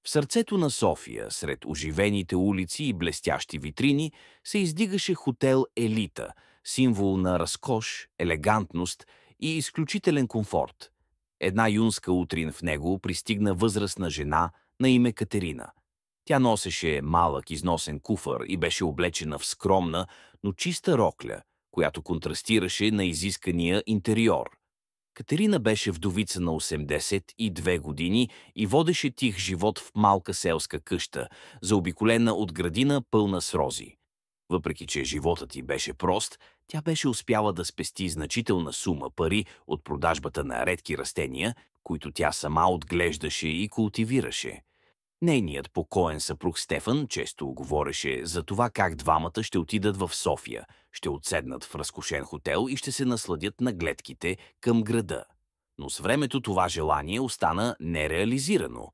В сърцето на София, сред оживените улици и блестящи витрини, се издигаше хотел Елита, символ на разкош, елегантност и изключителен комфорт. Една юнска утрин в него пристигна възрастна жена на име Катерина. Тя носеше малък износен куфар и беше облечена в скромна, но чиста рокля, която контрастираше на изискания интериор. Катерина беше вдовица на 82 години и водеше тих живот в малка селска къща, заобиколена от градина пълна с рози. Въпреки че животът й беше прост, тя беше успяла да спести значителна сума пари от продажбата на редки растения, които тя сама отглеждаше и култивираше. Нейният покоен съпруг Стефан често говореше за това как двамата ще отидат в София, ще отседнат в разкошен хотел и ще се насладят на гледките към града. Но с времето това желание остана нереализирано.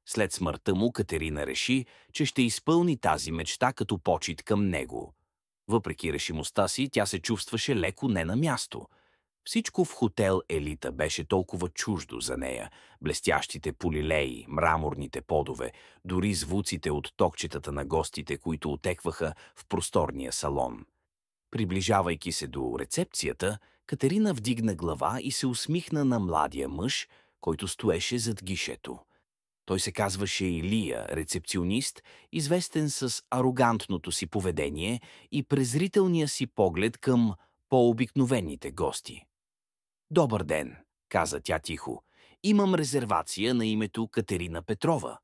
След смъртта му Катерина реши, че ще изпълни тази мечта като почит към него. Въпреки решимостта си, тя се чувстваше леко не на място. Всичко в хотел Елита беше толкова чуждо за нея. Блестящите полилеи, мраморните подове, дори звуците от токчетата на гостите, които отекваха в просторния салон. Приближавайки се до рецепцията, Катерина вдигна глава и се усмихна на младия мъж, който стоеше зад гишето. Той се казваше Илия, рецепционист, известен с арогантното си поведение и презрителния си поглед към по-обикновените гости. «Добър ден», каза тя тихо. «Имам резервация на името Катерина Петрова».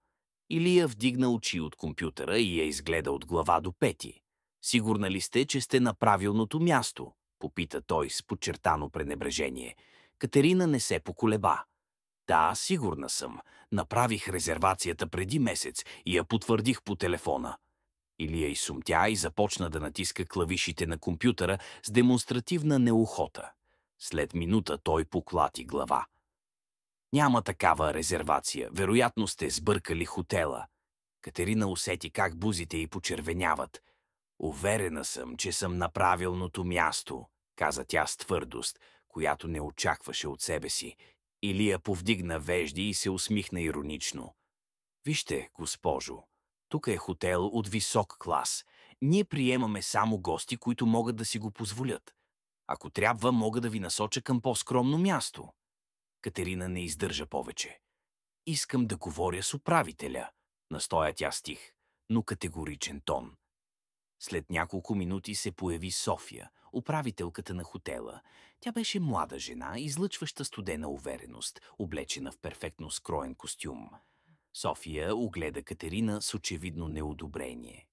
Илия вдигна очи от компютъра и я изгледа от глава до пети. «Сигурна ли сте, че сте на правилното място?» попита той с подчертано пренебрежение. Катерина не се поколеба. «Да, сигурна съм. Направих резервацията преди месец и я потвърдих по телефона». Илия изсумтя и започна да натиска клавишите на компютъра с демонстративна неохота. След минута той поклати глава. «Няма такава резервация. Вероятно сте сбъркали хотела». Катерина усети как бузите й почервеняват. «Уверена съм, че съм на правилното място», каза тя с твърдост, която не очакваше от себе си. Илия повдигна вежди и се усмихна иронично. «Вижте, госпожо, тук е хотел от висок клас. Ние приемаме само гости, които могат да си го позволят. Ако трябва, мога да ви насоча към по-скромно място». Катерина не издържа повече. «Искам да говоря с управителя», настоя тя стих, но категоричен тон. След няколко минути се появи София, управителката на хотела. Тя беше млада жена, излъчваща студена увереност, облечена в перфектно скроен костюм. София огледа Катерина с очевидно неодобрение.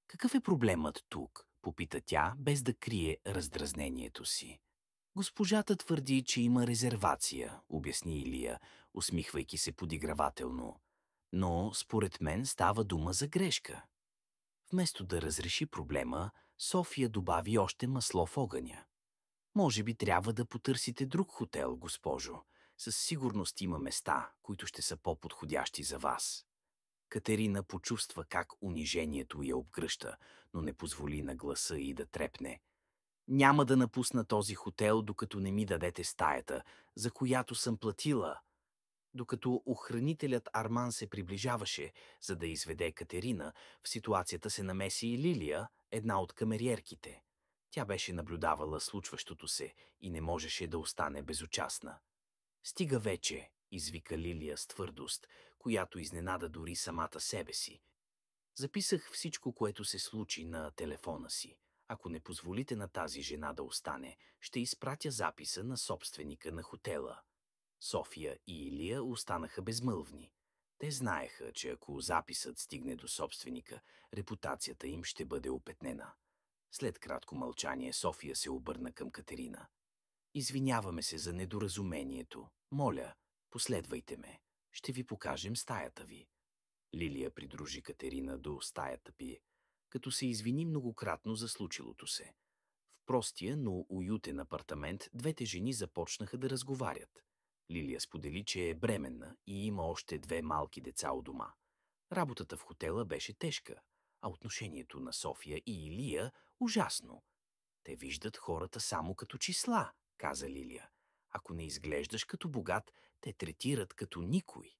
«Какъв е проблемът тук?» попита тя, без да крие раздразнението си. «Госпожата твърди, че има резервация», обясни Илия, усмихвайки се подигравателно. «Но, според мен, става дума за грешка». Вместо да разреши проблема, София добави още масло в огъня. «Може би трябва да потърсите друг хотел, госпожо. Със сигурност има места, които ще са по-подходящи за вас». Катерина почувства как унижението я обгръща, но не позволи на гласа й да трепне. «Няма да напусна този хотел, докато не ми дадете стаята, за която съм платила». Докато охранителят Арман се приближаваше, за да изведе Катерина, в ситуацията се намеси и Лилия, една от камериерките. Тя беше наблюдавала случващото се и не можеше да остане безучастна. «Стига вече», извика Лилия с твърдост, която изненада дори самата себе си. «Записах всичко, което се случи на телефона си. Ако не позволите на тази жена да остане, ще изпратя записа на собственика на хотела». София и Илия останаха безмълвни. Те знаеха, че ако записът стигне до собственика, репутацията им ще бъде опетнена. След кратко мълчание София се обърна към Катерина. «Извиняваме се за недоразумението. Моля, последвайте ме. Ще ви покажем стаята ви». Лилия придружи Катерина до стаята пи, като се извини многократно за случилото се. В простия, но уютен апартамент двете жени започнаха да разговарят. Лилия сподели, че е бременна и има още две малки деца у дома. Работата в хотела беше тежка, а отношението на София и Илия ужасно. «Те виждат хората само като числа», каза Лилия. «Ако не изглеждаш като богат, те третират като никой».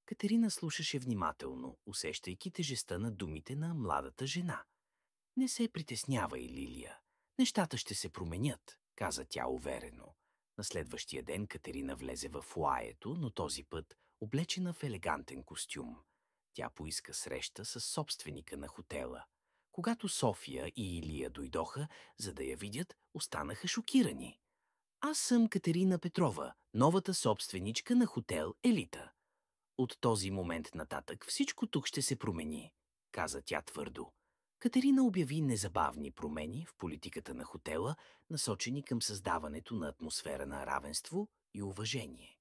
Катерина слушаше внимателно, усещайки тежестта на думите на младата жена. Не се притеснявай, Лилия. Нещата ще се променят, каза тя уверено. На следващия ден Катерина влезе в фоайето, но този път облечена в елегантен костюм. Тя поиска среща с собственика на хотела. Когато София и Илия дойдоха, за да я видят, останаха шокирани. Аз съм Катерина Петрова, новата собственичка на хотел Елита. От този момент нататък всичко тук ще се промени, каза тя твърдо. Катерина обяви незабавни промени в политиката на хотела, насочени към създаването на атмосфера на равенство и уважение.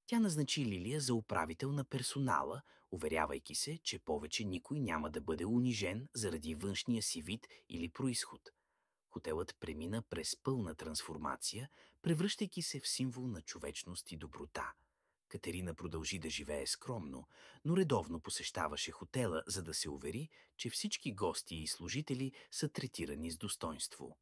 Тя назначи Лилия за управител на персонала, уверявайки се, че повече никой няма да бъде унижен заради външния си вид или происход. Хотелът премина през пълна трансформация, превръщайки се в символ на човечност и доброта. Катерина продължи да живее скромно, но редовно посещаваше хотела, за да се увери, че всички гости и служители са третирани с достойнство.